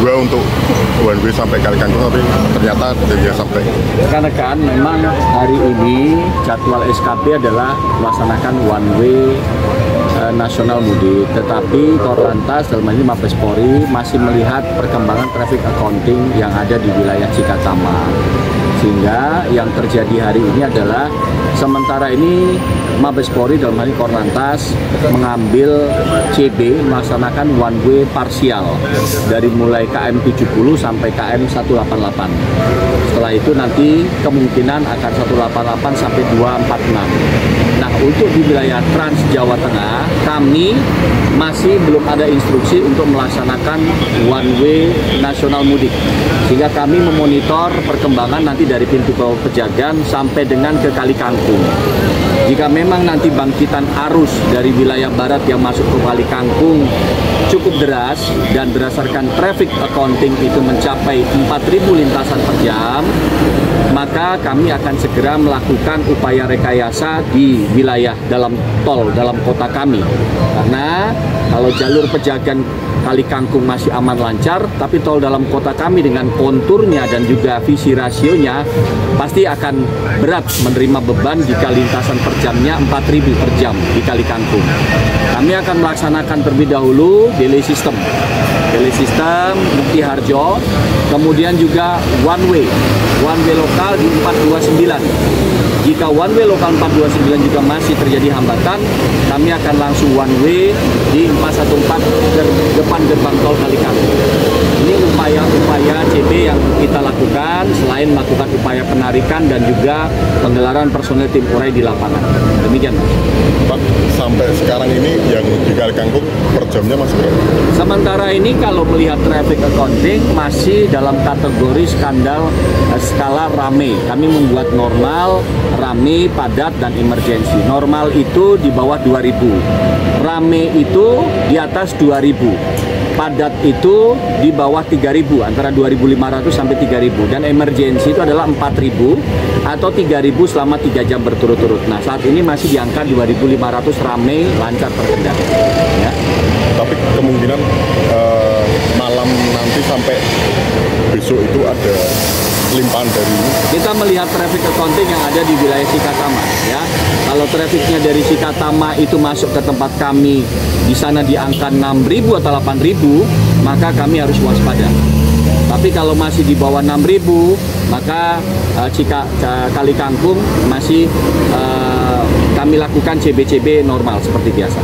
2 untuk one way sampai Kali Kangkung, tapi ternyata tidak sampai. Rekan-rekan, memang hari ini jadwal SKP adalah melaksanakan one way nasional mudik, tetapi Korlantas dalam hal ini Mabes Polri masih melihat perkembangan traffic accounting yang ada di wilayah Cikatama. Sehingga yang terjadi hari ini adalah sementara ini Mabes Polri dalam hal ini Korlantas mengambil CB melaksanakan one way parsial dari mulai KM 70 sampai KM 188. Setelah itu nanti kemungkinan akan 188 sampai 246. Nah, untuk di wilayah Trans Jawa Tengah kami masih belum ada instruksi untuk melaksanakan one way nasional mudik, sehingga kami memonitor perkembangan nanti dari pintu tol Pejagan sampai dengan ke Kali Kangkung. Jika memang nanti bangkitan arus dari wilayah barat yang masuk ke Kali Kangkung cukup deras dan berdasarkan traffic accounting itu mencapai 4.000 lintasan per jam, maka kami akan segera melakukan upaya rekayasa di wilayah dalam tol dalam kota kami. Karena kalau jalur Pejagan Kali Kangkung masih aman lancar, tapi tol dalam kota kami dengan konturnya dan juga visi rasionya pasti akan berat menerima beban jika lintasan per jamnya 4.000 per jam di Kali Kangkung. Kami akan melaksanakan terlebih dahulu delay system Mukti Harjo, kemudian juga one way lokal di 429. Jika one way lokal 429 juga masih terjadi hambatan, kami akan langsung one way di 414 depan gerbang tol Kali Kangkung. Ini upaya-upaya CB yang kita lakukan selain melakukan upaya penarikan dan juga penggelaran personel tim urai di lapangan. Demikian, Pak, sampai sekarang ini yang di Kali Kangkung per jamnya masih berapa? Sementara ini kalau melihat traffic accounting masih dalam kategori skala rame. Kami membuat normal, rame, padat, dan emergensi. Normal itu di bawah 2.000, rame itu di atas 2.000. Padat itu di bawah 3.000, antara 2.500 sampai 3.000, dan emergensi itu adalah 4.000 atau 3.000 selama 3 jam berturut-turut. Nah, saat ini masih di angka 2.500 rame, lancar terkendali. Ya. Tapi kemungkinan malam nanti sampai besok itu ada limpahan dari ini. Kita melihat traffic accounting yang ada di wilayah Cikatama, ya. Kalau trafficnya dari Cikatama itu masuk ke tempat kami di sana di angka 6.000 atau 8.000, maka kami harus waspada. Tapi kalau masih di bawah 6.000, maka Kali Kangkung masih kami lakukan CB-CB normal seperti biasa.